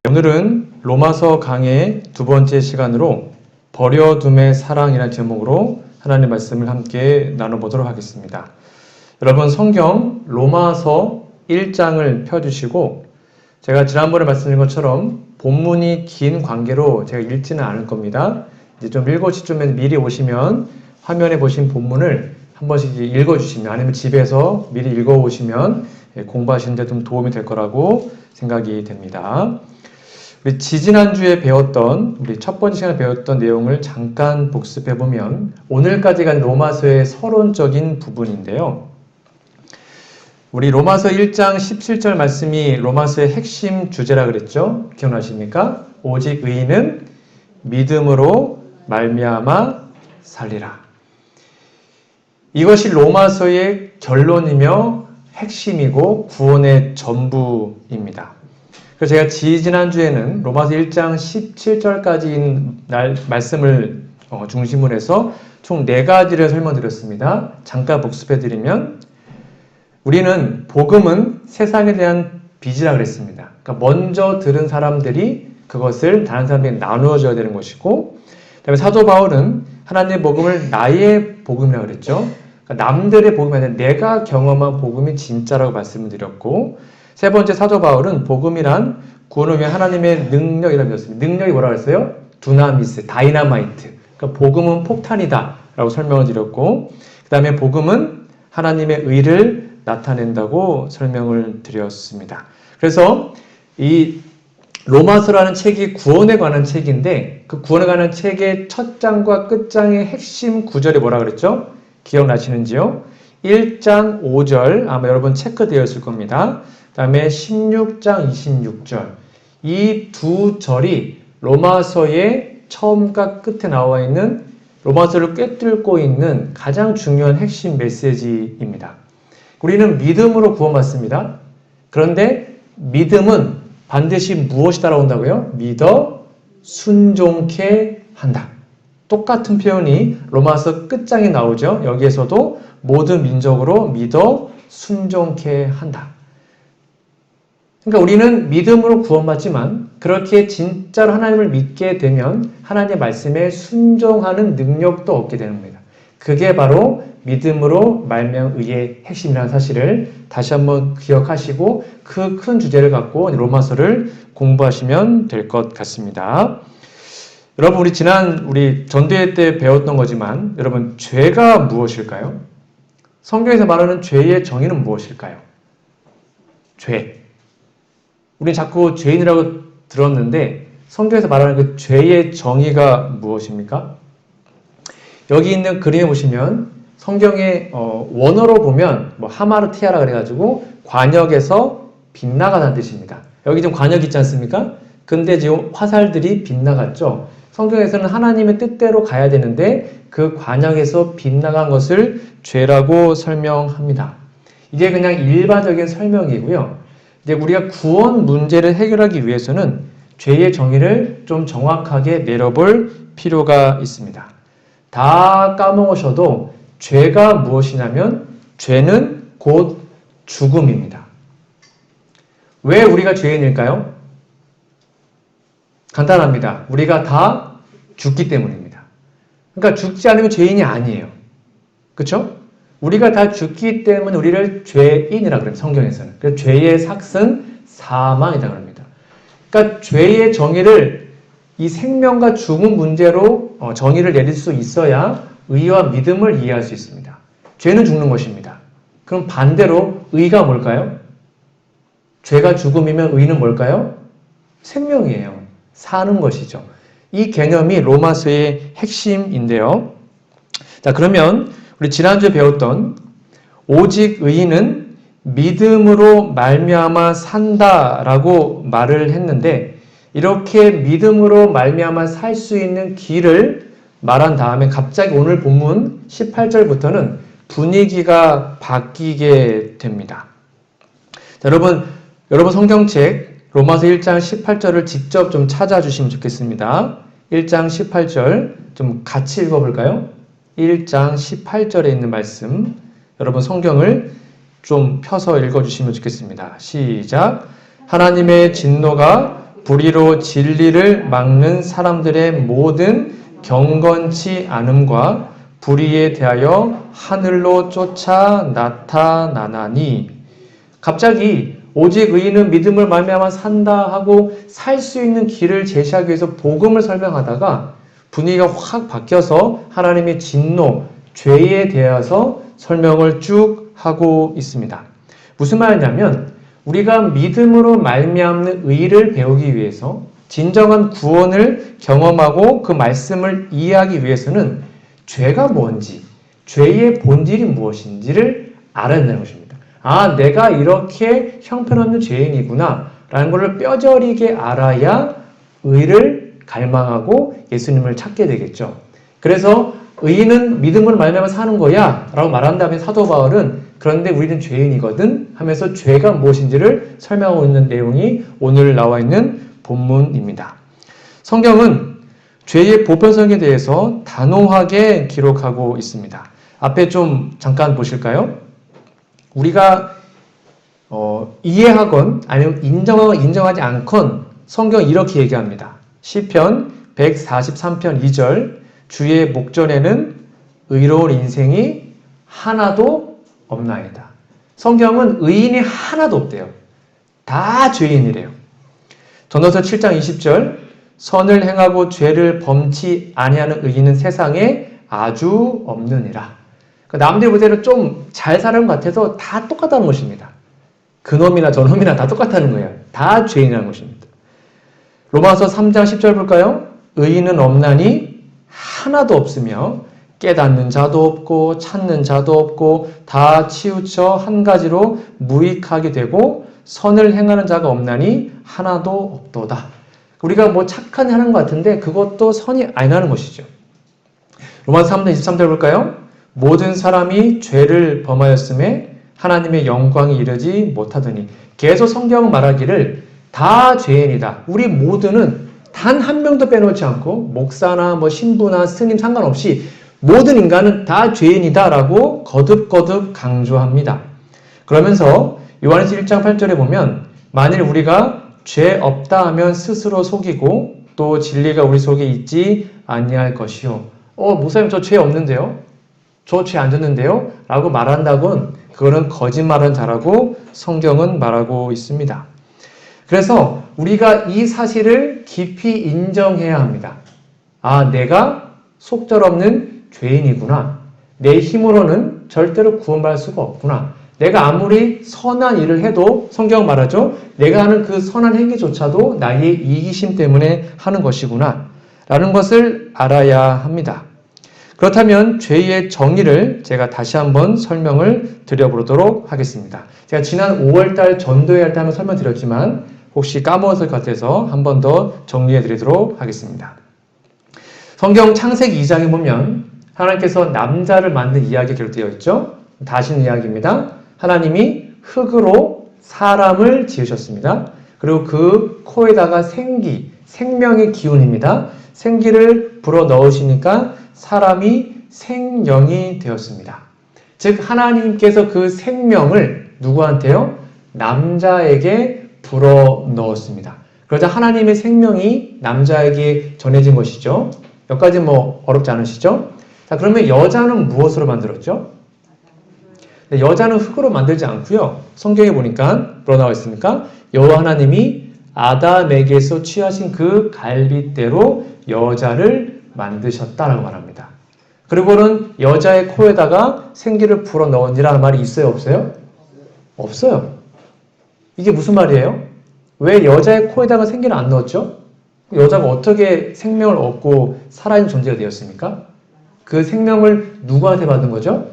오늘은 로마서 강의 두 번째 시간으로 버려둠의 사랑이라는 제목으로 하나님의 말씀을 함께 나눠보도록 하겠습니다. 여러분 성경 로마서 1장을 펴주시고 제가 지난번에 말씀드린 것처럼 본문이 긴 관계로 제가 읽지는 않을 겁니다. 이제 좀 읽어주시면 미리 오시면 화면에 보신 본문을 한 번씩 읽어주시면 아니면 집에서 미리 읽어오시면 공부하시는데 좀 도움이 될 거라고 생각이 됩니다. 우리 지지난주에 배웠던 우리 첫 번째 시간에 배웠던 내용을 잠깐 복습해 보면 오늘까지 간 로마서의 서론적인 부분인데요. 우리 로마서 1장 17절 말씀이 로마서의 핵심 주제라 그랬죠? 기억나십니까? 오직 의인은 믿음으로 말미암아 살리라. 이것이 로마서의 결론이며 핵심이고 구원의 전부입니다. 그래서 제가 지난주에는 로마서 1장 17절까지인 말씀을 중심으로 해서 총 4가지를 설명드렸습니다. 잠깐 복습해드리면 우리는 복음은 세상에 대한 빚이라 그랬습니다. 그러니까 먼저 들은 사람들이 그것을 다른 사람에게 나누어줘야 되는 것이고, 그다음에 사도 바울은 하나님의 복음을 나의 복음이라고 그랬죠. 그러니까 남들의 복음이 아니라 내가 경험한 복음이 진짜라고 말씀을 드렸고, 세 번째 사도 바울은 복음이란 구원을 위한 하나님의 능력이라고 했습니다. 능력이 뭐라고 했어요? 두나미스, 다이나마이트. 그러니까 복음은 폭탄이다 라고 설명을 드렸고, 그 다음에 복음은 하나님의 의를 나타낸다고 설명을 드렸습니다. 그래서 이 로마서라는 책이 구원에 관한 책인데 그 구원에 관한 책의 첫 장과 끝장의 핵심 구절이 뭐라 그랬죠? 기억나시는지요? 1장 5절 아마 여러분 체크되었을 겁니다. 그 다음에 16장 26절 이 두 절이 로마서의 처음과 끝에 나와 있는 로마서를 꿰뚫고 있는 가장 중요한 핵심 메시지입니다. 우리는 믿음으로 구원받습니다. 그런데 믿음은 반드시 무엇이 따라온다고요? 믿어 순종케 한다. 똑같은 표현이 로마서 끝장에 나오죠. 여기에서도 모든 민족으로 믿어 순종케 한다. 그러니까 우리는 믿음으로 구원받지만 그렇게 진짜로 하나님을 믿게 되면 하나님의 말씀에 순종하는 능력도 얻게 되는 겁니다. 그게 바로 믿음으로 말미암은 의의 핵심이라는 사실을 다시 한번 기억하시고 그 큰 주제를 갖고 로마서를 공부하시면 될 것 같습니다. 여러분 우리 전도회 때 배웠던 거지만 여러분 죄가 무엇일까요? 성경에서 말하는 죄의 정의는 무엇일까요? 죄. 우리는 자꾸 죄인이라고 들었는데 성경에서 말하는 그 죄의 정의가 무엇입니까? 여기 있는 그림에 보시면 성경의 원어로 보면 하마르티아라 그래가지고 관역에서 빗나가다는 뜻입니다. 여기 지금 관역이 있지 않습니까? 근데 지금 화살들이 빗나갔죠. 성경에서는 하나님의 뜻대로 가야 되는데 그 관역에서 빗나간 것을 죄라고 설명합니다. 이게 그냥 일반적인 설명이고요. 이제 우리가 구원 문제를 해결하기 위해서는 죄의 정의를 좀 정확하게 내려볼 필요가 있습니다. 다 까먹으셔도 죄가 무엇이냐면 죄는 곧 죽음입니다. 왜 우리가 죄인일까요? 간단합니다. 우리가 다 죽기 때문입니다. 그러니까 죽지 않으면 죄인이 아니에요. 그렇죠? 우리가 다 죽기 때문에 우리를 죄인이라고 그래요. 성경에서는. 그래서 죄의 삭은 사망이라고 합니다. 그러니까 죄의 정의를 이 생명과 죽음 문제로 정의를 내릴 수 있어야 의와 믿음을 이해할 수 있습니다. 죄는 죽는 것입니다. 그럼 반대로 의가 뭘까요? 죄가 죽음이면 의는 뭘까요? 생명이에요. 사는 것이죠. 이 개념이 로마서의 핵심인데요. 자, 그러면 우리 지난주에 배웠던 오직 의인은 믿음으로 말미암아 산다라고 말을 했는데 이렇게 믿음으로 말미암아 살 수 있는 길을 말한 다음에 갑자기 오늘 본문 18절부터는 분위기가 바뀌게 됩니다. 자, 여러분 성경책 로마서 1장 18절을 직접 좀 찾아주시면 좋겠습니다. 1장 18절 좀 같이 읽어볼까요? 1장 18절에 있는 말씀 여러분 성경을 좀 펴서 읽어주시면 좋겠습니다. 시작! 하나님의 진노가 불의로 진리를 막는 사람들의 모든 경건치 않음과 불의에 대하여 하늘로 쫓아 나타나나니. 갑자기 오직 의인은 믿음을 말미암아 산다 하고 살 수 있는 길을 제시하기 위해서 복음을 설명하다가 분위기가 확 바뀌어서 하나님의 진노, 죄에 대해서 설명을 쭉 하고 있습니다. 무슨 말이냐면 우리가 믿음으로 말미암는 의를 배우기 위해서 진정한 구원을 경험하고 그 말씀을 이해하기 위해서는 죄가 뭔지, 죄의 본질이 무엇인지를 알아야 된다는 것입니다. 아, 내가 이렇게 형편없는 죄인이구나 라는 것을 뼈저리게 알아야 의를 갈망하고 예수님을 찾게 되겠죠. 그래서 의인은 믿음으로 말미암아 사는 거야 라고 말한 다음에 사도 바울은 그런데 우리는 죄인이거든 하면서 죄가 무엇인지를 설명하고 있는 내용이 오늘 나와 있는 본문입니다. 성경은 죄의 보편성에 대해서 단호하게 기록하고 있습니다. 앞에 좀 잠깐 보실까요? 우리가 이해하건 아니면 인정하건 인정하지 않건 성경은 이렇게 얘기합니다. 시편 143편 2절 주의 목전에는 의로운 인생이 하나도 없나이다. 성경은 의인이 하나도 없대요. 다 죄인이래요. 전도서 7장 20절 선을 행하고 죄를 범치 아니하는 의인은 세상에 아주 없느니라. 남들 보기에는 좀 잘 사는 것 같아서 다 똑같다는 것입니다. 그놈이나 저놈이나 다 똑같다는 거예요. 다 죄인이라는 것입니다. 로마서 3장 10절 볼까요? 의인은 없나니 하나도 없으며 깨닫는 자도 없고 찾는 자도 없고 다 치우쳐 한 가지로 무익하게 되고 선을 행하는 자가 없나니 하나도 없도다. 우리가 뭐 착한 하는 것 같은데 그것도 선이 아니라는 것이죠. 로마서 3장 23절 볼까요? 모든 사람이 죄를 범하였음에 하나님의 영광이 이르지 못하더니. 계속 성경은 말하기를 다 죄인이다. 우리 모두는 단 한 명도 빼놓지 않고 목사나 뭐 신부나 스님 상관없이 모든 인간은 다 죄인이다라고 거듭거듭 강조합니다. 그러면서 요한일서 1장 8절에 보면 만일 우리가 죄 없다 하면 스스로 속이고 또 진리가 우리 속에 있지 아니할 것이요. 목사님 저 죄 없는데요? 저 죄 안 졌는데요? 라고 말한다곤 그거는 거짓말한 자라고 성경은 말하고 있습니다. 그래서 우리가 이 사실을 깊이 인정해야 합니다. 아, 내가 속절없는 죄인이구나. 내 힘으로는 절대로 구원받을 수가 없구나. 내가 아무리 선한 일을 해도 성경 말하죠. 내가 하는 그 선한 행위조차도 나의 이기심 때문에 하는 것이구나. 라는 것을 알아야 합니다. 그렇다면 죄의 정의를 제가 다시 한번 설명을 드려보도록 하겠습니다. 제가 지난 5월달 전도회 할 때 한번 설명드렸지만 혹시 까먹었을 것 같아서 한 번 더 정리해 드리도록 하겠습니다. 성경 창세기 2장에 보면 하나님께서 남자를 만든 이야기가 기록되어 있죠. 다시 이야기입니다. 하나님이 흙으로 사람을 지으셨습니다. 그리고 그 코에다가 생명의 기운입니다. 생기를 불어 넣으시니까 사람이 생명이 되었습니다. 즉 하나님께서 그 생명을 누구한테요? 남자에게 불어 넣었습니다. 그러자 하나님의 생명이 남자에게 전해진 것이죠. 여기까지 뭐 어렵지 않으시죠? 자, 그러면 여자는 무엇으로 만들었죠? 여자는 흙으로 만들지 않고요. 성경에 보니까 뭐라고 나와 있습니까? 여호와 하나님이 아담에게서 취하신 그 갈빗대로 여자를 만드셨다라고 말합니다. 그리고는 여자의 코에다가 생기를 불어 넣으니라는 말이 있어요? 없어요? 없어요. 이게 무슨 말이에요? 왜 여자의 코에다가 생기를 안 넣었죠? 여자가 어떻게 생명을 얻고 살아있는 존재가 되었습니까? 그 생명을 누구한테 받은 거죠?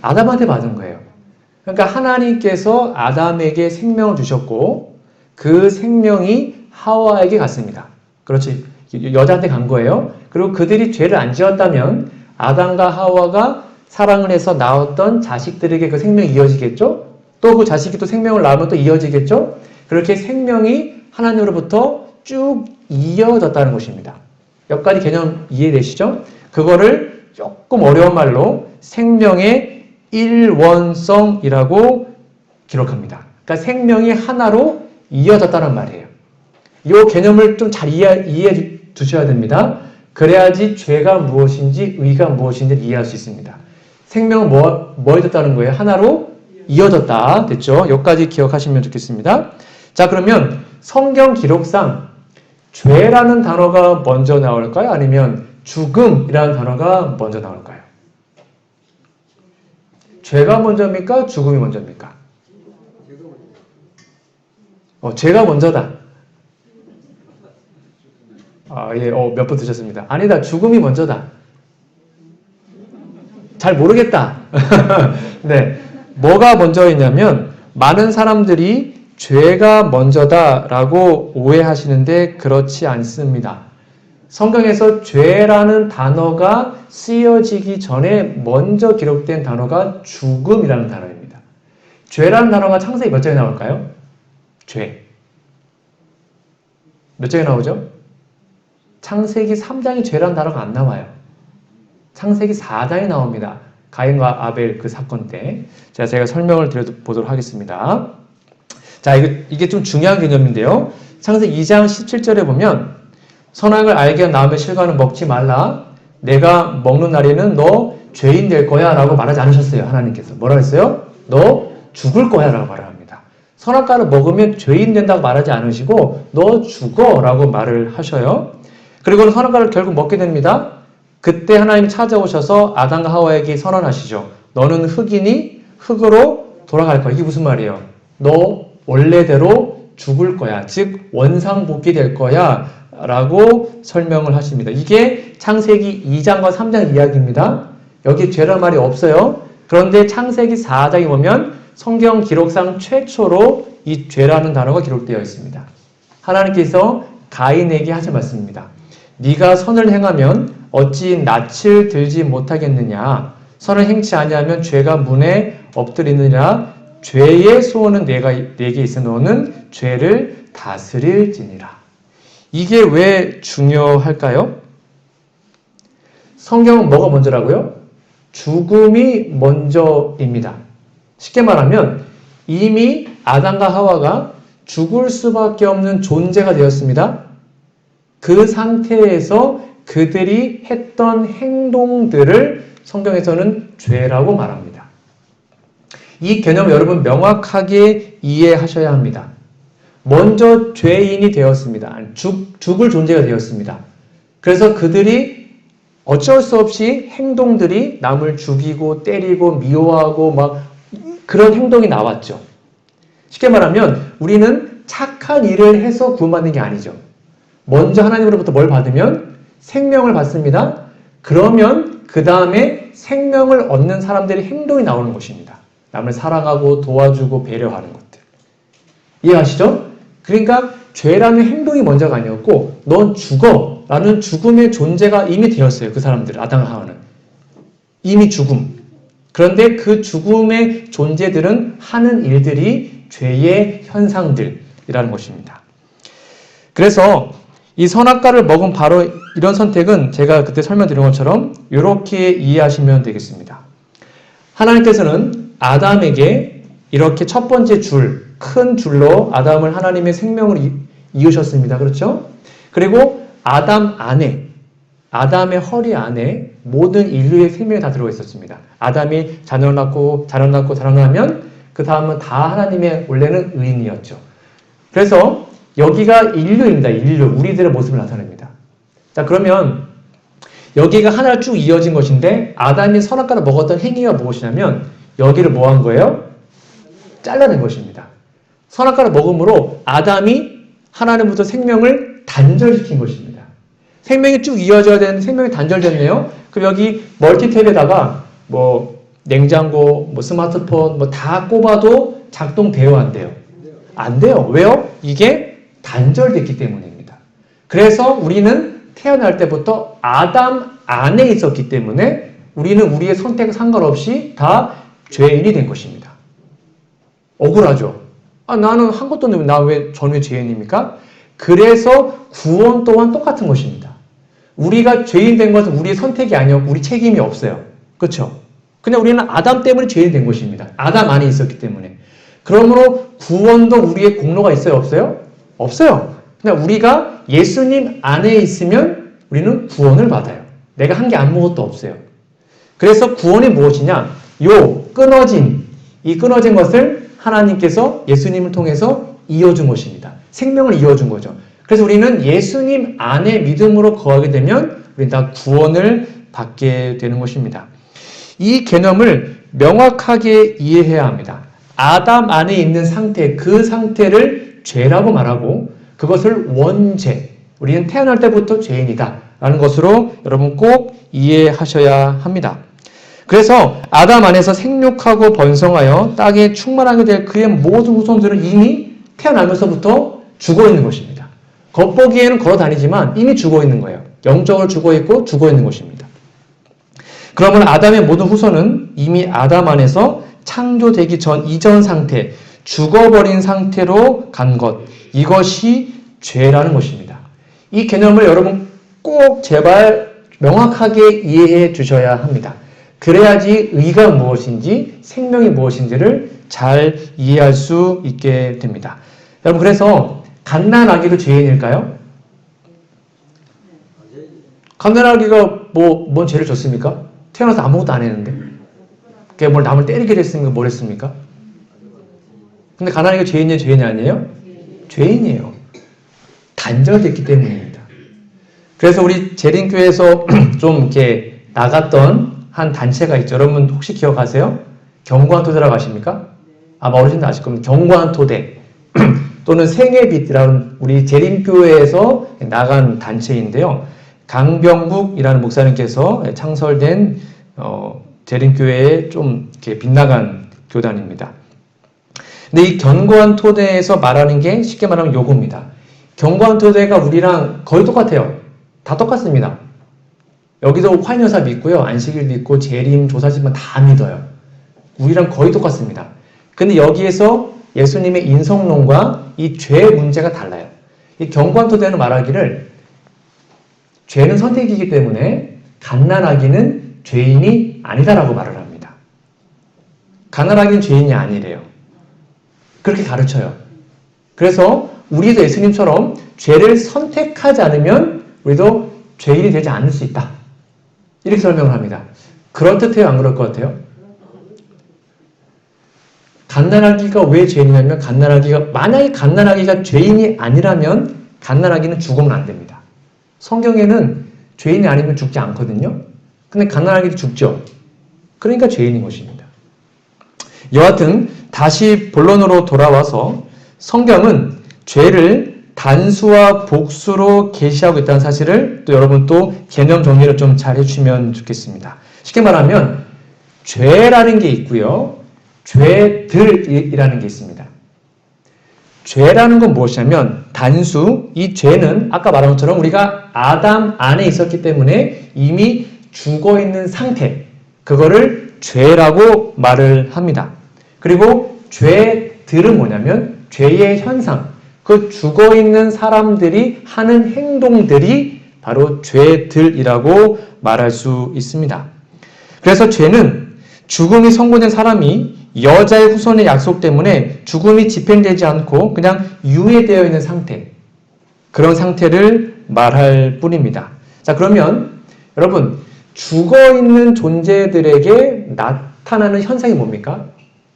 아담한테 받은 거예요. 그러니까 하나님께서 아담에게 생명을 주셨고 그 생명이 하와에게 갔습니다. 그렇지. 여자한테 간 거예요. 그리고 그들이 죄를 안 지었다면 아담과 하와가 사랑을 해서 낳았던 자식들에게 그 생명이 이어지겠죠? 또 그 자식이 또 생명을 낳으면 또 이어지겠죠? 그렇게 생명이 하나님으로부터 쭉 이어졌다는 것입니다. 여기까지 개념 이해되시죠? 그거를 조금 어려운 말로 생명의 일원성이라고 기록합니다. 그러니까 생명이 하나로 이어졌다는 말이에요. 이 개념을 좀 잘 이해해 두셔야 됩니다. 그래야지 죄가 무엇인지 의가 무엇인지를 이해할 수 있습니다. 생명은 뭐해졌다는 거예요? 하나로 이어졌다. 됐죠? 여기까지 기억하시면 좋겠습니다. 자, 그러면 성경 기록상 죄라는 단어가 먼저 나올까요? 아니면 죽음이라는 단어가 먼저 나올까요? 죄가 먼저입니까? 죽음이 먼저입니까? 죄가 먼저다. 예, 몇 번 드셨습니다. 아니다, 죽음이 먼저다. 잘 모르겠다. 네. 뭐가 먼저이냐면, 많은 사람들이 죄가 먼저다라고 오해하시는데 그렇지 않습니다. 성경에서 죄라는 단어가 쓰여지기 전에 먼저 기록된 단어가 죽음이라는 단어입니다. 죄라는 단어가 창세기 몇 장에 나올까요? 죄. 몇 장에 나오죠? 창세기 3장에 죄라는 단어가 안 나와요. 창세기 4장에 나옵니다. 가인과 아벨 그 사건 때. 제가 설명을 드려보도록 하겠습니다. 자, 이게 좀 중요한 개념인데요. 창세기 2장 17절에 보면 선악을 알게 한 다음에 실과는 먹지 말라. 내가 먹는 날에는 너 죄인 될 거야 라고 말하지 않으셨어요. 하나님께서. 뭐라 했어요? 너 죽을 거야 라고 말을 합니다. 선악과를 먹으면 죄인 된다고 말하지 않으시고 너 죽어 라고 말을 하셔요. 그리고는 선악과를 결국 먹게 됩니다. 그때 하나님이 찾아오셔서 아담과 하와에게 선언하시죠. 너는 흙이니 흙으로 돌아갈 거야. 이게 무슨 말이에요? 너 원래대로 죽을 거야. 즉 원상복귀 될 거야 라고 설명을 하십니다. 이게 창세기 2장과 3장 이야기입니다. 여기 죄란 말이 없어요. 그런데 창세기 4장에 보면 성경 기록상 최초로 이 죄라는 단어가 기록되어 있습니다. 하나님께서 가인에게 하신 말씀입니다. 네가 선을 행하면 어찌 낯을 들지 못하겠느냐. 선을 행치 아니하면 죄가 문에 엎드리느니라. 죄의 소원은 내게 있어 너는 죄를 다스릴지니라. 이게 왜 중요할까요? 성경은 뭐가 먼저라고요? 죽음이 먼저입니다. 쉽게 말하면 이미 아담과 하와가 죽을 수밖에 없는 존재가 되었습니다. 그 상태에서 그들이 했던 행동들을 성경에서는 죄라고 말합니다. 이 개념을 여러분 명확하게 이해하셔야 합니다. 먼저 죄인이 되었습니다. 죽을 존재가 되었습니다. 그래서 그들이 어쩔 수 없이 행동들이 남을 죽이고 때리고 미워하고 막 그런 행동이 나왔죠. 쉽게 말하면 우리는 착한 일을 해서 구원받는 게 아니죠. 먼저 하나님으로부터 뭘 받으면 생명을 받습니다. 그러면 그 다음에 생명을 얻는 사람들의 행동이 나오는 것입니다. 남을 사랑하고 도와주고 배려하는 것들. 이해하시죠? 그러니까 죄라는 행동이 먼저가 아니었고 넌 죽어 라는 죽음의 존재가 이미 되었어요. 그 사람들, 아담 하와는. 이미 죽음. 그런데 그 죽음의 존재들은 하는 일들이 죄의 현상들이라는 것입니다. 그래서 이 선악과를 먹은 바로 이런 선택은 제가 그때 설명드린 것처럼 이렇게 이해하시면 되겠습니다. 하나님께서는 아담에게 이렇게 첫 번째 큰 줄로 아담을 하나님의 생명으로 이으셨습니다. 그렇죠? 그리고 아담 안에, 아담의 허리 안에 모든 인류의 생명이 다 들어가 있었습니다. 아담이 자녀를 낳고 자라나면 그 다음은 다 하나님의 원래는 의인이었죠. 그래서 여기가 인류입니다. 인류. 우리들의 모습을 나타냅니다. 자, 그러면 여기가 하나 쭉 이어진 것인데 아담이 선악과를 먹었던 행위가 무엇이냐면 여기를 뭐 한 거예요? 잘라낸 것입니다. 선악과를 먹음으로 아담이 하나님부터 생명을 단절시킨 것입니다. 생명이 쭉 이어져야 되는데 생명이 단절됐네요. 그럼 여기 멀티탭에다가 뭐 냉장고, 뭐 스마트폰 뭐 다 꼽아도 작동돼요, 안 돼요? 안 돼요. 왜요? 이게 단절됐기 때문입니다. 그래서 우리는 태어날 때부터 아담 안에 있었기 때문에 우리는 우리의 선택 상관없이 다 죄인이 된 것입니다. 억울하죠? 나는 한 것도 없는데 나 왜 저는 왜 죄인입니까? 그래서 구원 또한 똑같은 것입니다. 우리가 죄인 된 것은 우리의 선택이 아니었고 우리 책임이 없어요. 그렇죠? 그냥 우리는 아담 때문에 죄인 된 것입니다. 아담 안에 있었기 때문에. 그러므로 구원도 우리의 공로가 있어요? 없어요? 없어요. 그러니까 우리가 예수님 안에 있으면 우리는 구원을 받아요. 내가 한 게 아무것도 없어요. 그래서 구원이 무엇이냐? 이 끊어진 것을 하나님께서 예수님을 통해서 이어준 것입니다. 생명을 이어준 거죠. 그래서 우리는 예수님 안에 믿음으로 거하게 되면 우리는 다 구원을 받게 되는 것입니다. 이 개념을 명확하게 이해해야 합니다. 아담 안에 있는 상태, 그 상태를 죄라고 말하고 그것을 원죄, 우리는 태어날 때부터 죄인이다 라는 것으로 여러분 꼭 이해하셔야 합니다. 그래서 아담 안에서 생육하고 번성하여 땅에 충만하게 될 그의 모든 후손들은 이미 태어나면서부터 죽어 있는 것입니다. 겉보기에는 걸어 다니지만 이미 죽어 있는 거예요. 영적으로 죽어 있고 죽어 있는 것입니다. 그러면 아담의 모든 후손은 이미 아담 안에서 창조되기 전 이전 상태, 죽어버린 상태로 간 것, 이것이 죄라는 것입니다. 이 개념을 여러분 꼭 제발 명확하게 이해해 주셔야 합니다. 그래야지 의가 무엇인지 생명이 무엇인지를 잘 이해할 수 있게 됩니다. 여러분 그래서 갓난아기도 죄인일까요? 갓난아기가 뭔 죄를 졌습니까? 태어나서 아무것도 안 했는데 그게 뭘 남을 때리게 됐습니까? 뭘 했습니까? 근데 갓난아기가 죄인이 아니에요? 죄인이에요. 단절됐기 때문입니다. 그래서 우리 재림교회에서 좀 이렇게 나갔던 한 단체가 있죠. 여러분 혹시 기억하세요? 경관토대라고 아십니까? 아마 어르신들 아실 겁니다. 경관토대 또는 생애빛이라는 우리 재림교회에서 나간 단체인데요. 강병국이라는 목사님께서 창설된 재림교회에 좀 이렇게 빗나간 교단입니다. 근데 이 경관토대에서 말하는 게 쉽게 말하면 요겁니다. 경관토대가 우리랑 거의 똑같아요. 다 똑같습니다. 여기도 화인여사 믿고요. 안식일 믿고 재림, 조사지만 다 믿어요. 우리랑 거의 똑같습니다. 근데 여기에서 예수님의 인성론과 이 죄 문제가 달라요. 이 경관토대는 말하기를 죄는 선택이기 때문에 갓난아기는 죄인이 아니다라고 말을 합니다. 갓난아기는 죄인이 아니래요. 그렇게 가르쳐요. 그래서 우리도 예수님처럼 죄를 선택하지 않으면 우리도 죄인이 되지 않을 수 있다. 이렇게 설명을 합니다. 그럴듯해요? 안 그럴 것 같아요? 갓난아기가 왜 죄인이냐면 만약에 갓난아기가 죄인이 아니라면 갓난아기는 죽으면 안 됩니다. 성경에는 죄인이 아니면 죽지 않거든요. 근데 갓난아기도 죽죠. 그러니까 죄인인 것입니다. 여하튼 다시 본론으로 돌아와서 성경은 죄를 단수와 복수로 계시하고 있다는 사실을 또 여러분 또 개념 정리를 좀 잘 해주시면 좋겠습니다. 쉽게 말하면 죄라는 게 있고요. 죄들이라는 게 있습니다. 죄라는 건 무엇이냐면 단수, 이 죄는 아까 말한 것처럼 우리가 아담 안에 있었기 때문에 이미 죽어있는 상태, 그거를 죄라고 말을 합니다. 그리고 죄들은 뭐냐면 죄의 현상, 그 죽어있는 사람들이 하는 행동들이 바로 죄들이라고 말할 수 있습니다. 그래서 죄는 죽음이 선고된 사람이 여자의 후손의 약속 때문에 죽음이 집행되지 않고 그냥 유예되어 있는 상태, 그런 상태를 말할 뿐입니다. 자, 그러면 여러분 죽어있는 존재들에게 나타나는 현상이 뭡니까?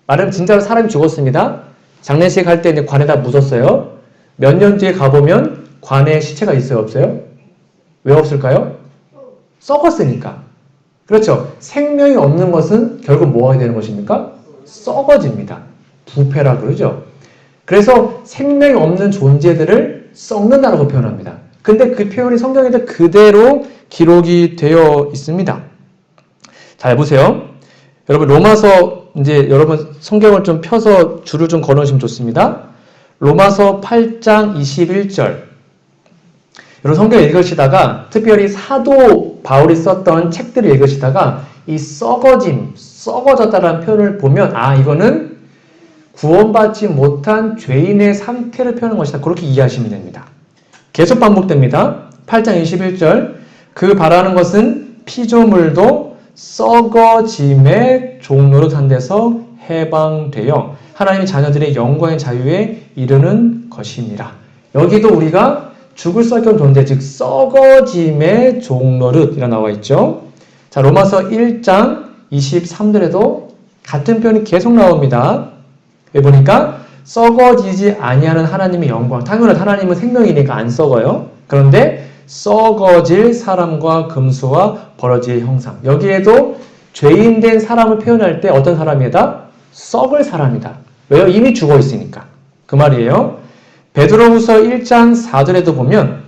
말하면 진짜로 사람이 죽었습니다. 장례식 할 때 이제 관에다 묻었어요. 몇 년 뒤에 가보면 관에 시체가 있어요? 없어요? 왜 없을까요? 썩었으니까. 그렇죠. 생명이 없는 것은 결국 뭐 하게 되는 것입니까? 썩어집니다. 부패라 그러죠. 그래서 생명이 없는 존재들을 썩는다라고 표현합니다. 근데 그 표현이 성경에도 그대로 기록이 되어 있습니다. 잘 보세요. 여러분 로마서 이제 여러분 성경을 좀 펴서 줄을 좀 걸어주시면 좋습니다. 로마서 8장 21절. 여러분 성경 읽으시다가 특별히 사도 바울이 썼던 책들을 읽으시다가 이 썩어졌다라는 표현을 보면 이거는 구원받지 못한 죄인의 상태를 표현한 것이다. 그렇게 이해하시면 됩니다. 계속 반복됩니다. 8장 21절. 그 바라는 것은 피조물도 썩어짐의 종노릇한 데서 해방되어 하나님의 자녀들의 영광의 자유에 이르는 것이니라. 여기도 우리가 죽을 수밖에 없는 존재, 즉 썩어짐의 종노릇이라 나와 있죠. 자, 로마서 1장 23절에도 같은 표현이 계속 나옵니다. 여기 보니까 썩어지지 아니하는 하나님의 영광. 당연히 하나님은 생명이니까 안 썩어요. 그런데 썩어질 사람과 금수와 버러지의 형상. 여기에도 죄인된 사람을 표현할 때 어떤 사람이다? 썩을 사람이다. 왜요? 이미 죽어 있으니까. 그 말이에요. 베드로후서 1장 4절에도 보면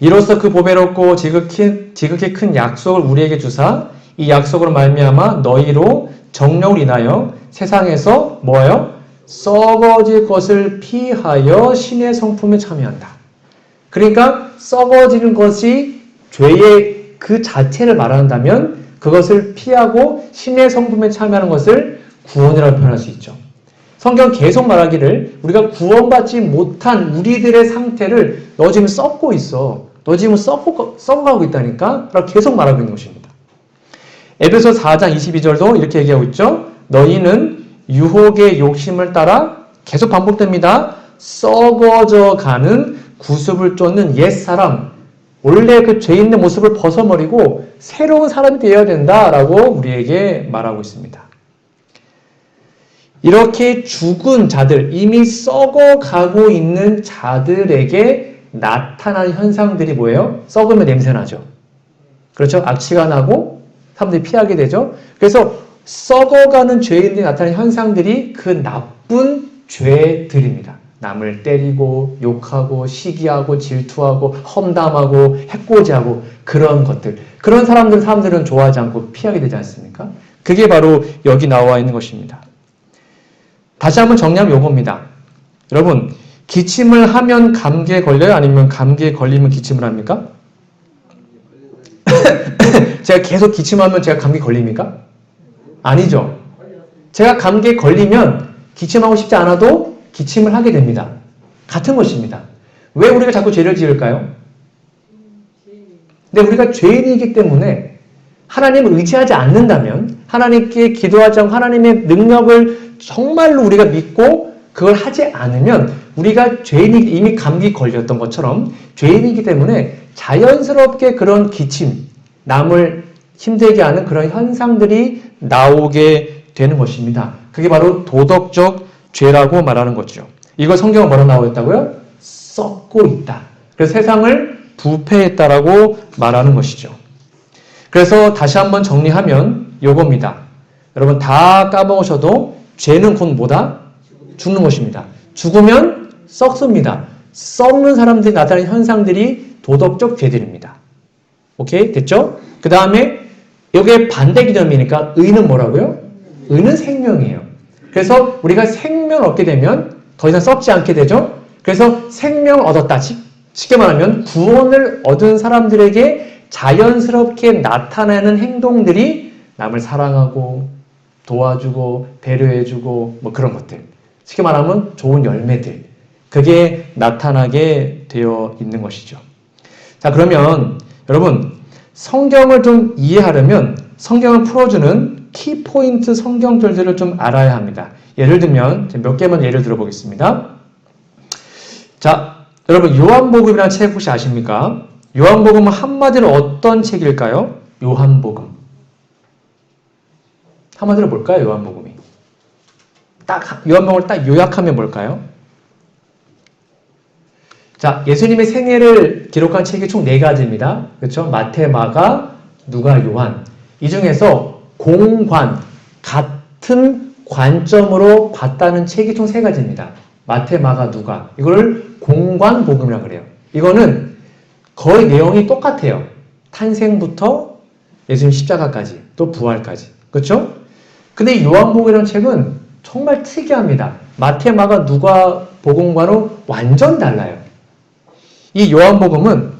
이로써 그 보배롭고 지극히 큰 약속을 우리에게 주사 이 약속으로 말미암아 너희로 정령을 인하여 세상에서 뭐예요? 썩어질 것을 피하여 신의 성품에 참여한다. 그러니까 썩어지는 것이 죄의 그 자체를 말한다면 그것을 피하고 신의 성품에 참여하는 것을 구원이라고 표현할 수 있죠. 성경 계속 말하기를 우리가 구원받지 못한 우리들의 상태를 너 지금 썩고 있어. 너 지금 썩어가고 있다니까? 라고 계속 말하고 있는 것입니다. 에베소 4장 22절도 이렇게 얘기하고 있죠. 너희는 유혹의 욕심을 따라 계속 반복됩니다. 썩어져 가는 구습을 쫓는 옛사람, 원래 그 죄인의 모습을 벗어버리고 새로운 사람이 되어야 된다라고 우리에게 말하고 있습니다. 이렇게 죽은 자들, 이미 썩어가고 있는 자들에게 나타나는 현상들이 뭐예요? 썩으면 냄새나죠. 그렇죠? 악취가 나고 사람들이 피하게 되죠. 그래서 썩어가는 죄인들이 나타나는 현상들이 그 나쁜 죄들입니다. 남을 때리고 욕하고 시기하고 질투하고 험담하고 해코지하고 그런 것들. 그런 사람들은 좋아하지 않고 피하게 되지 않습니까? 그게 바로 여기 나와 있는 것입니다. 다시 한번 정리하면 요겁니다. 여러분, 기침을 하면 감기에 걸려요? 아니면 감기에 걸리면 기침을 합니까? 제가 계속 기침하면 제가 감기 걸립니까? 아니죠. 제가 감기에 걸리면 기침하고 싶지 않아도 기침을 하게 됩니다. 같은 것입니다. 왜 우리가 자꾸 죄를 지을까요? 근데 우리가 죄인이기 때문에 하나님을 의지하지 않는다면, 하나님께 기도하지 않고 하나님의 능력을 정말로 우리가 믿고 그걸 하지 않으면 우리가 죄인이 이미 감기 걸렸던 것처럼 죄인이기 때문에 자연스럽게 그런 기침, 남을 힘들게 하는 그런 현상들이 나오게 되는 것입니다. 그게 바로 도덕적 죄라고 말하는 거죠. 이걸 성경은 뭐라고 나오고 있다고요? 썩고 있다. 그래서 세상을 부패했다라고 말하는 것이죠. 그래서 다시 한번 정리하면 요겁니다. 여러분 다 까먹으셔도 죄는 곧 뭐다? 죽는 것입니다. 죽으면 썩습니다. 썩는 사람들이 나타나는 현상들이 도덕적 죄들입니다. 오케이? 됐죠? 그 다음에 여기에 반대 개념이니까 의는 뭐라고요? 의는 생명이에요. 그래서 우리가 생명을 얻게 되면 더 이상 썩지 않게 되죠? 그래서 생명을 얻었다. 쉽게 말하면 구원을 얻은 사람들에게 자연스럽게 나타나는 행동들이 남을 사랑하고 도와주고 배려해주고 뭐 그런 것들. 쉽게 말하면 좋은 열매들. 그게 나타나게 되어 있는 것이죠. 자, 그러면 여러분 성경을 좀 이해하려면 성경을 풀어주는 키포인트 성경절들을 좀 알아야 합니다. 예를 들면 몇 개만 예를 들어보겠습니다. 자, 여러분 요한복음이라는 책 혹시 아십니까? 요한복음은 한마디로 어떤 책일까요? 요한복음. 한마디로 뭘까요? 요한복음이. 요한복음을 딱 요약하면 뭘까요? 자, 예수님의 생애를 기록한 책이 총 4가지입니다. 그렇죠? 마태, 마가, 누가, 요한. 이 중에서 공관, 같은 관점으로 봤다는 책이 총 3가지입니다. 마태, 마가, 누가. 이걸 공관복음이라고 그래요. 이거는 거의 내용이 똑같아요. 탄생부터 예수님 십자가까지, 또 부활까지. 그렇죠? 근데 이 요한복음이라는 책은 정말 특이합니다. 마태, 마가, 누가 복음과는 완전 달라요. 이 요한복음은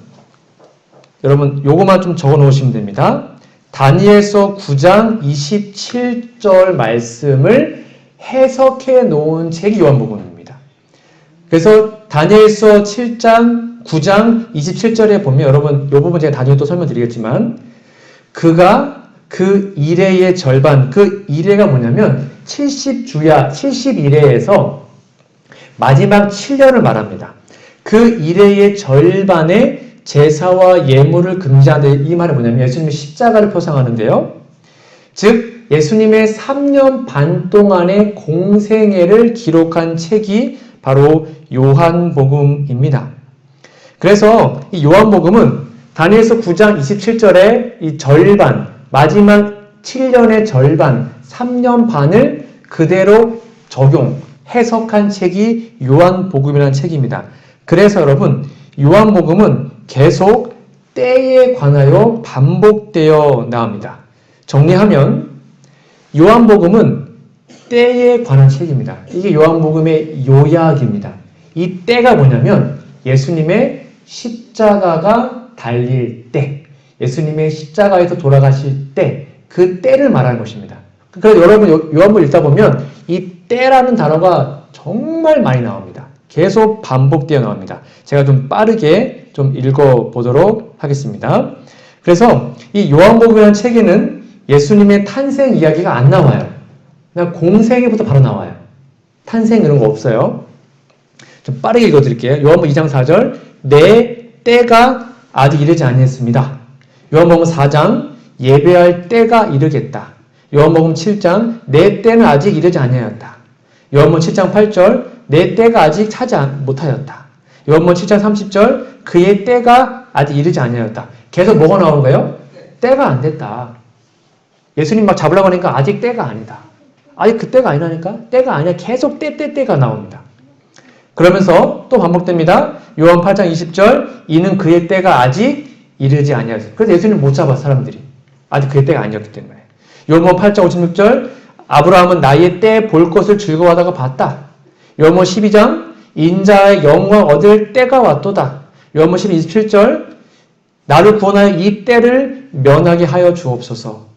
여러분 요거만 좀 적어 놓으시면 됩니다. 다니엘서 9장 27절 말씀을 해석해 놓은 책이 요한복음입니다. 그래서 다니엘서 7장 9장 27절에 보면 여러분 이 부분 제가 나중에 또 설명드리겠지만 그가 그 이레의 절반, 그 이레가 뭐냐면 70주야, 71회에서 마지막 7년을 말합니다. 그 일회의 절반의 제사와 예물을 금지한다. 이 말은 뭐냐면 예수님이 십자가를 표상하는데요. 즉 예수님의 3년 반 동안의 공생애를 기록한 책이 바로 요한복음입니다. 그래서 이 요한복음은 다니엘서 9장 27절에 이 절반, 마지막 7년의 절반, 3년 반을 그대로 적용, 해석한 책이 요한복음이라는 책입니다. 그래서 여러분, 요한복음은 계속 때에 관하여 반복되어 나옵니다. 정리하면 요한복음은 때에 관한 책입니다. 이게 요한복음의 요약입니다. 이 때가 뭐냐면 예수님의 십자가가 달릴 때, 예수님의 십자가에서 돌아가실 때, 그 때를 말하는 것입니다. 그래서 여러분 요한복음 읽다 보면 이 때라는 단어가 정말 많이 나옵니다. 계속 반복되어 나옵니다. 제가 좀 빠르게 좀 읽어보도록 하겠습니다. 그래서 이 요한복음이라는 책에는 예수님의 탄생 이야기가 안 나와요. 그냥 공생애부터 바로 나와요. 탄생 이런 거 없어요. 좀 빠르게 읽어드릴게요. 요한복음 2장 4절 내 때가 아직 이르지 아니했습니다. 요한복음 4장 예배할 때가 이르겠다. 요한복음 7장 내 때는 아직 이르지 아니하였다. 요한복음 7장 8절 내 때가 아직 차지 못하였다. 요한복음 7장 30절 그의 때가 아직 이르지 아니하였다. 계속 뭐가 나오는 거예요? 때가 안 됐다. 예수님 막 잡으려고 하니까 아직 때가 아니다. 아직 그때가 아니라니까? 때가 아니야. 계속 때가 나옵니다. 그러면서 또 반복됩니다. 요한 8장 20절 이는 그의 때가 아직 이르지 아니하였다. 그래서 예수님 못 잡아 사람들이. 아직 그의 때가 아니었기 때문에. 요한 8장 56절 아브라함은 나의 때 볼 것을 즐거워하다가 봤다. 요한 12장 인자의 영광 얻을 때가 왔도다. 요한 12장 27절 나를 구원하여 이 때를 면하게 하여 주옵소서.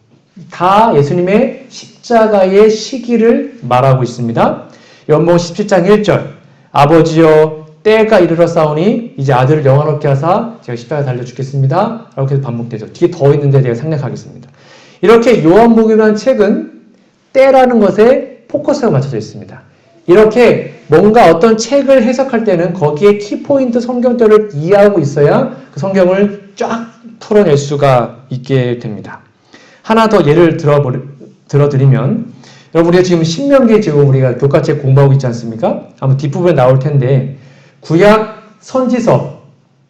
다 예수님의 십자가의 시기를 말하고 있습니다. 요한복음 17장 1절 아버지여 때가 이르러 싸우니 이제 아들을 영화롭게 하사 제가 십자가에 달려 죽겠습니다. 이렇게 반복되죠. 뒤에 더 있는데 제가 생략하겠습니다. 이렇게 요한복음이라는 책은 때라는 것에 포커스가 맞춰져 있습니다. 이렇게 뭔가 어떤 책을 해석할 때는 거기에 키포인트 성경들을 이해하고 있어야 그 성경을 쫙 풀어낼 수가 있게 됩니다. 하나 더 예를 들어드리면 여러분 우리가 지금 신명기에 지금 우리가 교과책 공부하고 있지 않습니까? 아마 뒷부분에 나올 텐데 구약 선지서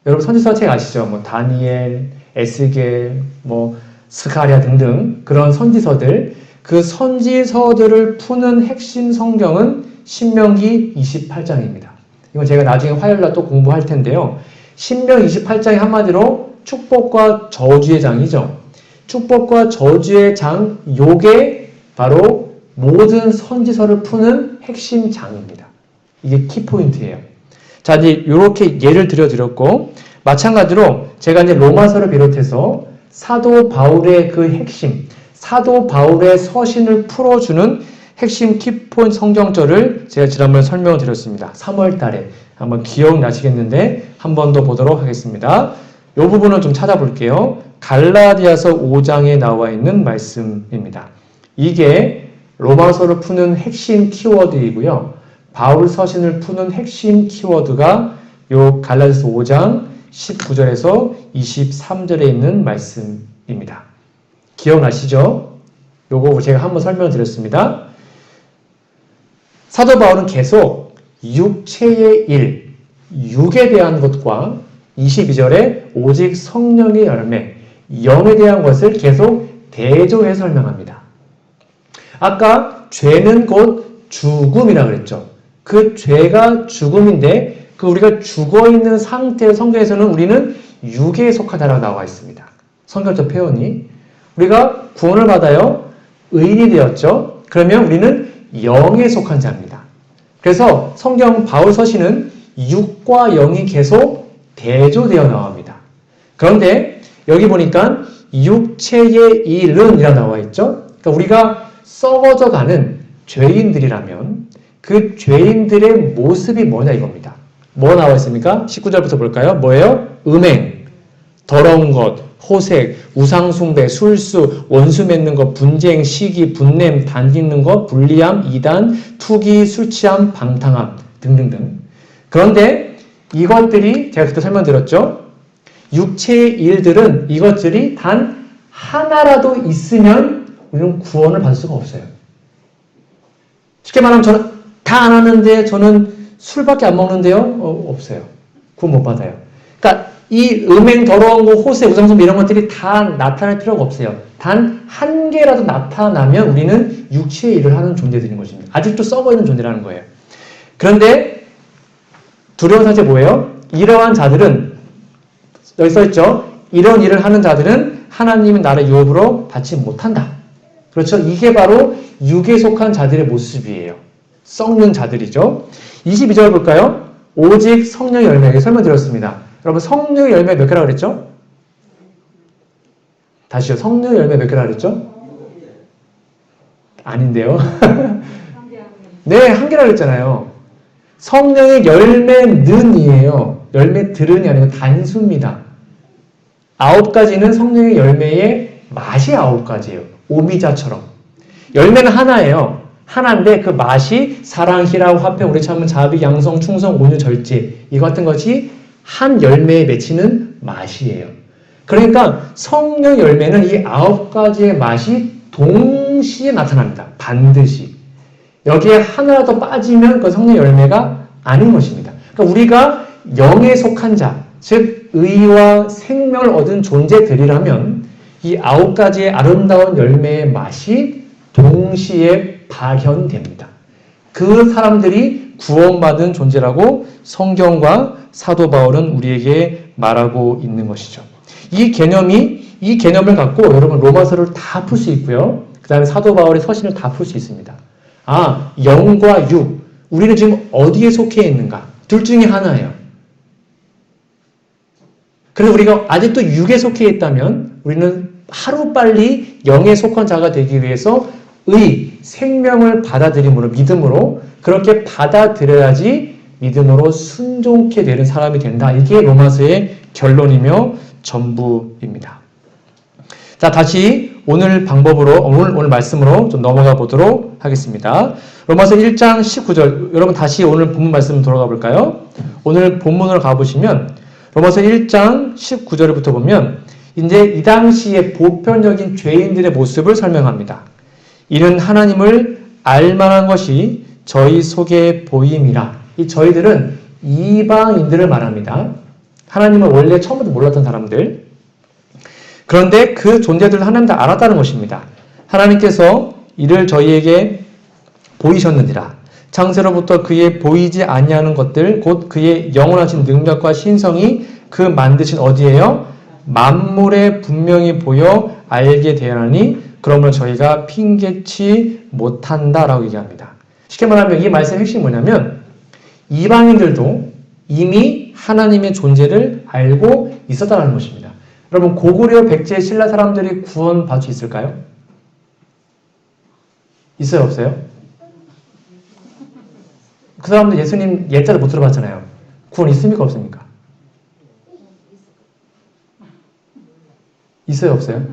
여러분 선지서 책 아시죠? 뭐 다니엘, 에스겔, 뭐 스가랴 등등 그런 선지서들 그 선지서들을 푸는 핵심 성경은 신명기 28장입니다. 이건 제가 나중에 화요일날 또 공부할 텐데요. 신명기 28장이 한마디로 축복과 저주의 장이죠. 축복과 저주의 장, 요게 바로 모든 선지서를 푸는 핵심 장입니다. 이게 키포인트예요. 자, 이제 이렇게 예를 들어드렸고, 마찬가지로 제가 이제 로마서를 비롯해서 사도 바울의 그 핵심, 사도 바울의 서신을 풀어주는 핵심 키포인트 성경절을 제가 지난번에 설명을 드렸습니다. 3월 달에 한번 기억나시겠는데 한 번 더 보도록 하겠습니다. 이 부분을 좀 찾아볼게요. 갈라디아서 5장에 나와 있는 말씀입니다. 이게 로마서를 푸는 핵심 키워드이고요. 바울 서신을 푸는 핵심 키워드가 요 갈라디아서 5장 19절에서 23절에 있는 말씀입니다. 기억나시죠? 요거 제가 한번 설명드렸습니다. 사도 바울은 계속 육체의 일, 육에 대한 것과 22절에 오직 성령의 열매, 영에 대한 것을 계속 대조해 설명합니다. 아까 죄는 곧 죽음이라고 그랬죠. 그 죄가 죽음인데 그 우리가 죽어있는 상태의 성경에서는 우리는 육에 속하다라고 나와 있습니다. 성경적 표현이. 우리가 구원을 받아요. 의인이 되었죠. 그러면 우리는 영에 속한 자입니다. 그래서 성경 바울 서신은 육과 영이 계속 대조되어 나옵니다. 그런데 여기 보니까 육체의 일은 이라 나와 있죠. 그러니까 우리가 썩어져 가는 죄인들이라면 그 죄인들의 모습이 뭐냐 이겁니다. 뭐 나와 있습니까? 19절부터 볼까요? 뭐예요? 음행, 더러운 것, 호색, 우상숭배, 술수, 원수 맺는 것, 분쟁, 시기, 분냄, 단짓는 것, 불리함, 이단, 투기, 술취함, 방탕함 등등등. 그런데 이것들이 제가 그때 설명드렸죠. 육체의 일들은 이것들이 단 하나라도 있으면 우리는 구원을 받을 수가 없어요. 쉽게 말하면 저는 다 안 하는데 저는 술밖에 안 먹는데요? 없어요. 구원 못 받아요. 그러니까 이 음행, 더러운 거, 호세, 우상숭배 이런 것들이 다 나타날 필요가 없어요. 단 한 개라도 나타나면 우리는 육체의 일을 하는 존재들인 것입니다. 아직도 썩어있는 존재라는 거예요. 그런데 두려운 사실 뭐예요? 이러한 자들은 여기 써있죠. 이런 일을 하는 자들은 하나님의 나라의 유업으로 받지 못한다. 그렇죠? 이게 바로 육에 속한 자들의 모습이에요. 썩는 자들이죠. 22절 볼까요? 오직 성령의 열매. 설명드렸습니다. 여러분 성령의 열매 몇 개라고 그랬죠? 다시요. 성령의 열매 몇 개라고 그랬죠? 아닌데요. 네, 한 개라고 그랬잖아요. 성령의 열매는이에요. 열매들은이 아니고 단수입니다. 9가지는 성령의 열매의 맛이 9가지예요. 오미자처럼. 열매는 하나예요. 하나인데 그 맛이 사랑, 희락, 화평, 우리 참은 자비, 양성, 충성, 온유, 절제 이 같은 것이 한 열매에 맺히는 맛이에요. 그러니까 성령 열매는 이 9가지의 맛이 동시에 나타납니다. 반드시. 여기에 하나라도 빠지면 그 성령 열매가 아닌 것입니다. 그러니까 우리가 영에 속한 자, 즉 의와 생명을 얻은 존재들이라면 이 9가지의 아름다운 열매의 맛이 동시에 발현됩니다. 그 사람들이 구원받은 존재라고 성경과 사도 바울은 우리에게 말하고 있는 것이죠. 이 개념을 갖고 여러분 로마서를 다 풀 수 있고요. 그 다음에 사도 바울의 서신을 다 풀 수 있습니다. 아, 영과 육. 우리는 지금 어디에 속해 있는가? 둘 중에 하나예요. 그래서 우리가 아직도 육에 속해 있다면 우리는 하루빨리 영에 속한 자가 되기 위해서 생명을 받아들임으로, 믿음으로 그렇게 받아들여야지 믿음으로 순종케 되는 사람이 된다. 이게 로마서의 결론이며 전부입니다. 자, 다시 오늘 말씀으로 좀 넘어가 보도록 하겠습니다. 로마서 1장 19절. 여러분 다시 오늘 본문 말씀 돌아가 볼까요? 오늘 본문으로 가보시면 로마서 1장 19절부터 보면 이제 이 당시의 보편적인 죄인들의 모습을 설명합니다. 이는 하나님을 알만한 것이 저희 속에 보임이라. 이 저희들은 이방인들을 말합니다. 하나님을 원래 처음부터 몰랐던 사람들. 그런데 그 존재들을 하나님 다 알았다는 것입니다. 하나님께서 이를 저희에게 보이셨느니라. 창세로부터 그의 보이지 아니하는 것들 곧 그의 영원하신 능력과 신성이 그 만드신 어디에요? 만물에 분명히 보여 알게 되었나니 그러므로 저희가 핑계치 못한다라고 얘기합니다. 쉽게 말하면 이 말씀의 핵심이 뭐냐면 이방인들도 이미 하나님의 존재를 알고 있었다는 것입니다. 여러분 고구려 백제 신라 사람들이 구원 받을 수 있을까요? 있어요, 없어요? 그 사람들 예수님 예자를 못 들어봤잖아요. 구원 있습니까, 없습니까? 있어요, 없어요?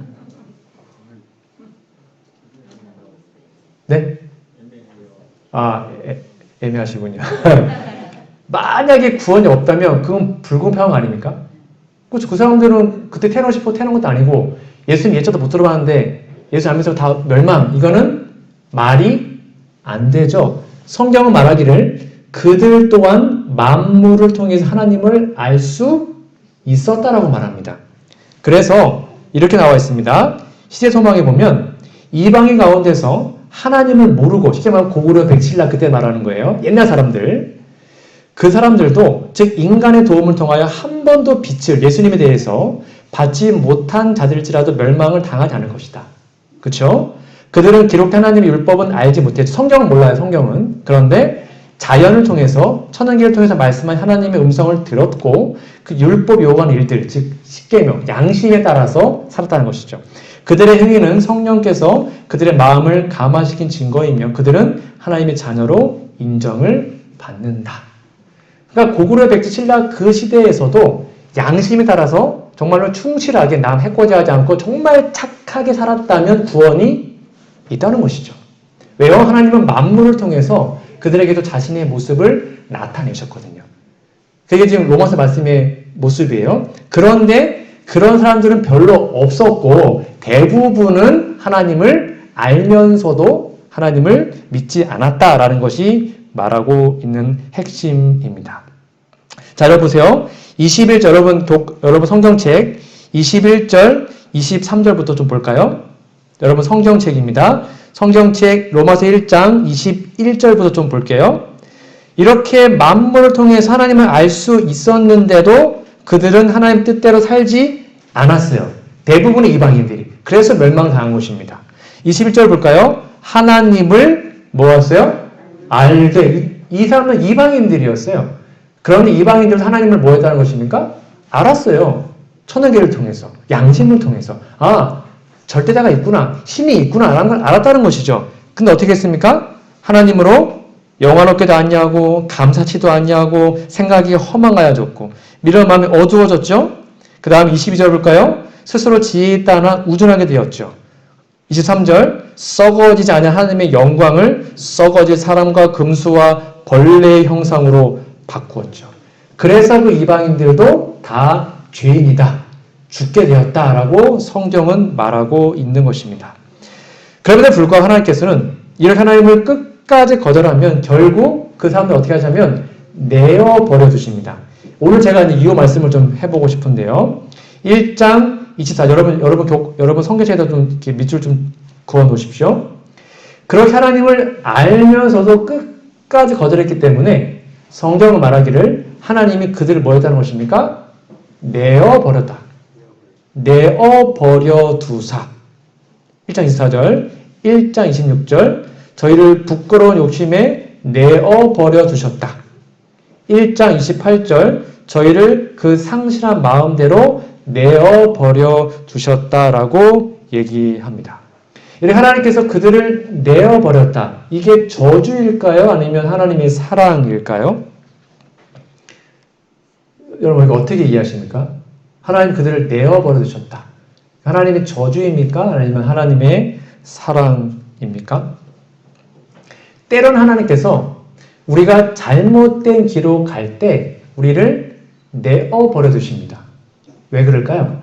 네? 애매하시군요. 만약에 구원이 없다면 그건 불공평한 거 아닙니까? 그렇죠. 그 사람들은 그때 태어나고 싶어 태어난 것도 아니고 예수님 예자도 못 들어봤는데 예수 안 믿어서 다 멸망. 이거는 말이 안 되죠. 성경은 말하기를 그들 또한 만물을 통해서 하나님을 알 수 있었다라고 말합니다. 그래서 이렇게 나와 있습니다. 시대소망에 보면 이방인 가운데서 하나님을 모르고 쉽게 말하면 고구려 백칠라 그때 말하는 거예요. 옛날 사람들. 그 사람들도 즉 인간의 도움을 통하여 한 번도 빛을 예수님에 대해서 받지 못한 자들일지라도 멸망을 당하지 않을 것이다. 그렇죠? 그들은 기록된 하나님의 율법은 알지 못했죠. 성경은 몰라요. 성경은. 그런데 자연을 통해서 천연계를 통해서 말씀한 하나님의 음성을 들었고 그 율법 요구하는 일들 즉 십계명 양심에 따라서 살았다는 것이죠. 그들의 행위는 성령께서 그들의 마음을 감화시킨 증거이며 그들은 하나님의 자녀로 인정을 받는다. 그러니까 고구려 백제 신라 그 시대에서도 양심에 따라서 정말로 충실하게 남 해코지 하지 않고 정말 착하게 살았다면 구원이 있다는 것이죠. 왜요? 하나님은 만물을 통해서 그들에게도 자신의 모습을 나타내셨거든요. 그게 지금 로마서 말씀의 모습이에요. 그런데 그런 사람들은 별로 없었고 대부분은 하나님을 알면서도 하나님을 믿지 않았다라는 것이 말하고 있는 핵심입니다. 자, 여러분 보세요. 21절 여러분 성경책 21절 23절부터 좀 볼까요? 여러분 성경책입니다. 성경책 로마서 1장 21절부터 좀 볼게요. 이렇게 만물을 통해서 하나님을 알 수 있었는데도 그들은 하나님 뜻대로 살지 않았어요. 대부분의 이방인들이. 그래서 멸망당한 것입니다. 21절 볼까요? 하나님을 뭐였어요? 알게. 이 사람은 이방인들이었어요. 그런데 이방인들은 하나님을 뭐 했다는 것입니까? 알았어요. 천연계를 통해서, 양심을 통해서. 아, 절대자가 있구나, 신이 있구나 라는 걸 알았다는 것이죠. 근데 어떻게 했습니까? 하나님으로 영화롭게도 아니하고 감사치도 아니하고 생각이 허망하여졌고 미련한 마음이 어두워졌죠. 그 다음 22절 볼까요? 스스로 지혜 있다 하나 우둔하게 되었죠. 23절 썩어지지 않은 하나님의 영광을 썩어질 사람과 금수와 벌레의 형상으로 바꾸었죠. 그래서 그 이방인들도 다 죄인이다, 죽게 되었다라고 성경은 말하고 있는 것입니다. 그럼에도 불구하고 하나님께서는 이렇게 하나님을 끝까지 거절하면 결국 그 사람들 어떻게 하냐면 내어버려 두십니다. 오늘 제가 이제 이 말씀을 좀 해보고 싶은데요. 1장 24 여러분 성경책에다 좀 이렇게 밑줄 좀 그어 놓으십시오. 그렇게 하나님을 알면서도 끝까지 거절했기 때문에 성경은 말하기를 하나님이 그들을 뭐 했다는 것입니까? 내어버렸다. 내어버려 두사. 1장 24절, 1장 26절 저희를 부끄러운 욕심에 내어버려 두셨다. 1장 28절 저희를 그 상실한 마음대로 내어버려 두셨다라고 얘기합니다. 이렇게 하나님께서 그들을 내어버렸다. 이게 저주일까요? 아니면 하나님의 사랑일까요? 여러분 이거 어떻게 이해하십니까? 하나님 그들을 내어버려 두셨다. 하나님의 저주입니까? 아니면 하나님의 사랑입니까? 때로는 하나님께서 우리가 잘못된 길로 갈 때 우리를 내어버려 두십니다. 왜 그럴까요?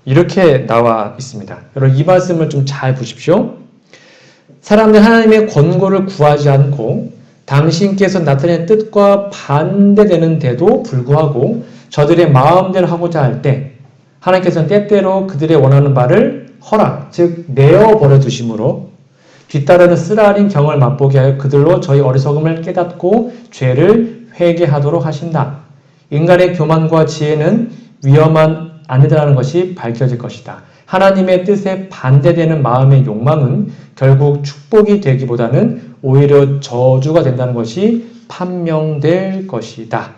이렇게 나와 있습니다. 여러분 이 말씀을 좀 잘 보십시오. 사람들 하나님의 권고를 구하지 않고 당신께서 나타낸 뜻과 반대되는데도 불구하고 저들의 마음대로 하고자 할 때 하나님께서는 때때로 그들의 원하는 바를 허락, 즉 내어버려 두심으로 뒤따르는 쓰라린 경험을 맛보게 하여 그들로 저희 어리석음을 깨닫고 죄를 회개하도록 하신다. 인간의 교만과 지혜는 위험한 아니다라는 것이 밝혀질 것이다. 하나님의 뜻에 반대되는 마음의 욕망은 결국 축복이 되기보다는 오히려 저주가 된다는 것이 판명될 것이다.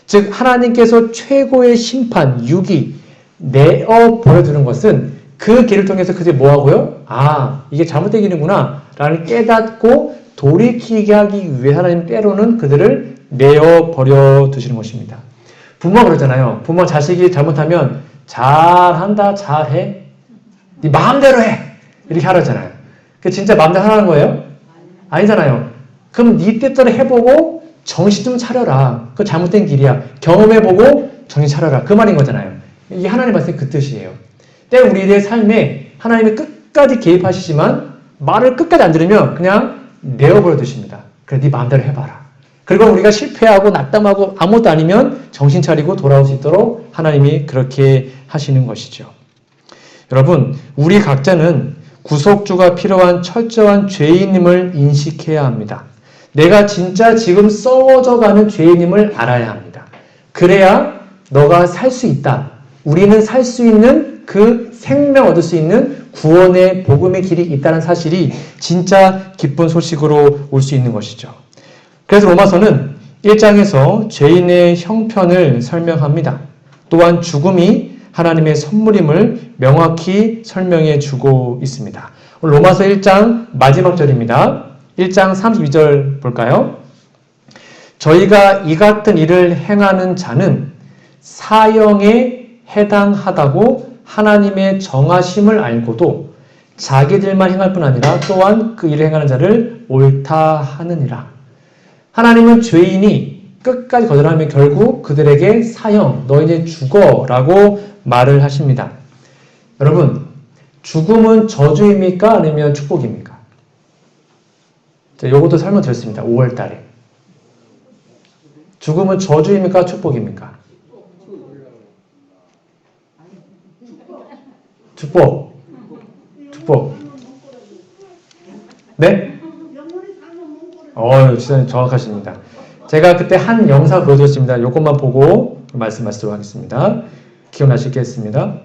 즉 하나님께서 최고의 심판, 유기, 내어버려두는 것은 그 길을 통해서 그들이 뭐하고요? 아, 이게 잘못된 길이구나 라는 깨닫고 돌이키게 하기 위해 하나님 때로는 그들을 내어버려 두시는 것입니다. 부모가 그러잖아요. 부모 자식이 잘못하면 잘한다, 잘해, 네 마음대로 해 이렇게 하라잖아요. 그 진짜 마음대로 하라는 거예요? 아니잖아요. 그럼 네 뜻대로 해보고 정신 좀 차려라. 그거 잘못된 길이야. 경험해보고 정신 차려라. 그 말인 거잖아요. 이게 하나님 말씀의 그 뜻이에요. 때로 우리의 삶에 하나님이 끝까지 개입하시지만 말을 끝까지 안 들으면 그냥 내어버려 두십니다. 그래 네 마음대로 해봐라. 그리고 우리가 실패하고 낙담하고 아무것도 아니면 정신 차리고 돌아올 수 있도록 하나님이 그렇게 하시는 것이죠. 여러분, 우리 각자는 구속주가 필요한 철저한 죄인임을 인식해야 합니다. 내가 진짜 지금 썩어져가는 죄인임을 알아야 합니다. 그래야 너가 살 수 있다. 우리는 살 수 있는 그 생명 얻을 수 있는 구원의 복음의 길이 있다는 사실이 진짜 기쁜 소식으로 올 수 있는 것이죠. 그래서 로마서는 1장에서 죄인의 형편을 설명합니다. 또한 죽음이 하나님의 선물임을 명확히 설명해 주고 있습니다. 로마서 1장 마지막 절입니다. 1장 32절 볼까요? 저희가 이 같은 일을 행하는 자는 사형에 해당하다고 하나님의 정하심을 알고도 자기들만 행할 뿐 아니라 또한 그 일을 행하는 자를 옳다 하느니라. 하나님은 죄인이 끝까지 거절하면 결국 그들에게 사형, 너 이제 죽어라고 말을 하십니다. 여러분, 죽음은 저주입니까? 아니면 축복입니까? 자, 요것도 설명드렸습니다. 5월달에. 죽음은 저주입니까? 축복입니까? 축복. 축복. 네? 진짜 정확하십니다. 제가 그때 한 영상 보여드렸습니다. 요것만 보고 말씀하시도록 하겠습니다. 기억나시겠습니다.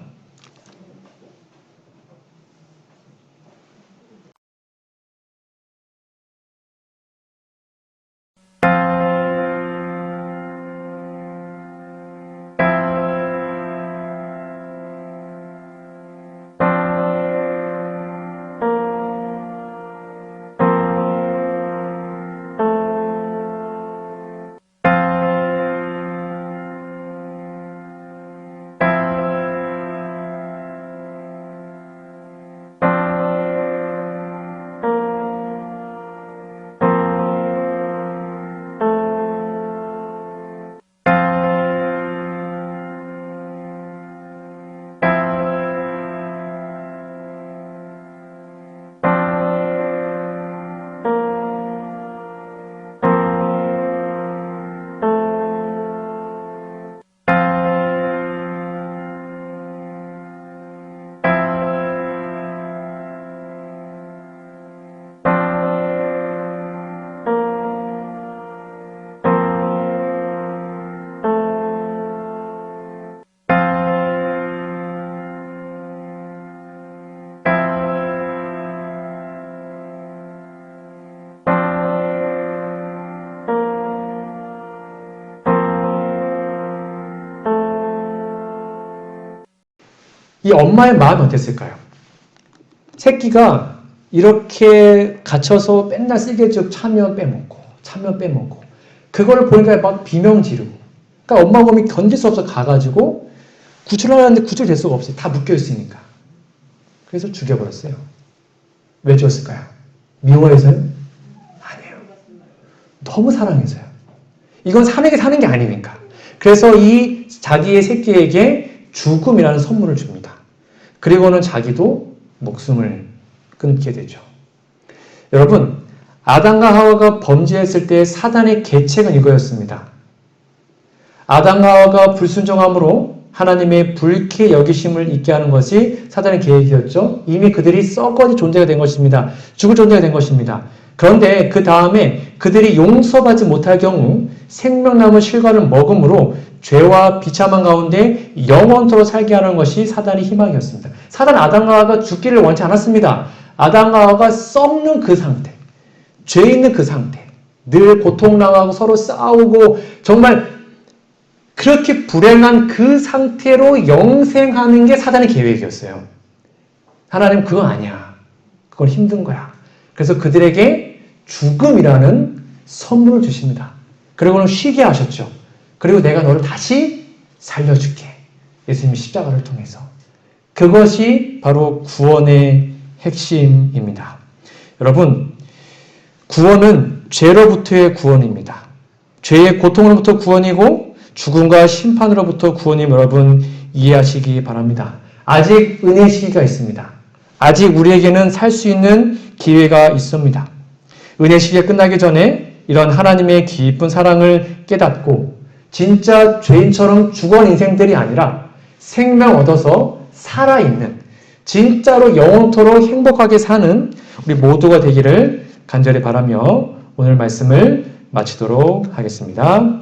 이 엄마의 마음이 어땠을까요? 새끼가 이렇게 갇혀서 맨날 쓸개죽 차면 빼먹고 그거를 보니까 막 비명 지르고, 그러니까 엄마 몸이 견딜 수 없어서 가가지고 구출하려는데 구출될 수가 없어요. 다 묶여있으니까. 그래서 죽여버렸어요. 왜 죽였을까요? 미워해서요? 아니에요. 너무 사랑해서요. 이건 사내게 사는 게 아니니까. 그래서 이 자기의 새끼에게 죽음이라는 선물을 줍니다. 그리고는 자기도 목숨을 끊게 되죠. 여러분, 아담과 하와가 범죄했을 때 사단의 계책은 이거였습니다. 아담과 하와가 불순종함으로 하나님의 불쾌 여기심을 잊게 하는 것이 사단의 계획이었죠. 이미 그들이 썩어질 존재가 된 것입니다. 죽을 존재가 된 것입니다. 그런데 그 다음에 그들이 용서받지 못할 경우 생명나무 실과를 먹음으로 죄와 비참한 가운데 영원토록 살게 하는 것이 사단의 희망이었습니다. 사단은 아담과 하와가 죽기를 원치 않았습니다. 아담과 하와가 썩는 그 상태, 죄 있는 그 상태, 늘 고통당하고 서로 싸우고 정말 그렇게 불행한 그 상태로 영생하는 게 사단의 계획이었어요. 하나님은 그거 아니야. 그건 힘든 거야. 그래서 그들에게 죽음이라는 선물을 주십니다. 그리고는 쉬게 하셨죠. 그리고 내가 너를 다시 살려줄게. 예수님이 십자가를 통해서. 그것이 바로 구원의 핵심입니다. 여러분, 구원은 죄로부터의 구원입니다. 죄의 고통으로부터 구원이고 죽음과 심판으로부터 구원임, 여러분 이해하시기 바랍니다. 아직 은혜 시기가 있습니다. 아직 우리에게는 살 수 있는 기회가 있습니다. 은혜 시기가 끝나기 전에 이런 하나님의 깊은 사랑을 깨닫고 진짜 죄인처럼 죽어온 인생들이 아니라 생명 얻어서 살아있는, 진짜로 영원토록 행복하게 사는 우리 모두가 되기를 간절히 바라며 오늘 말씀을 마치도록 하겠습니다.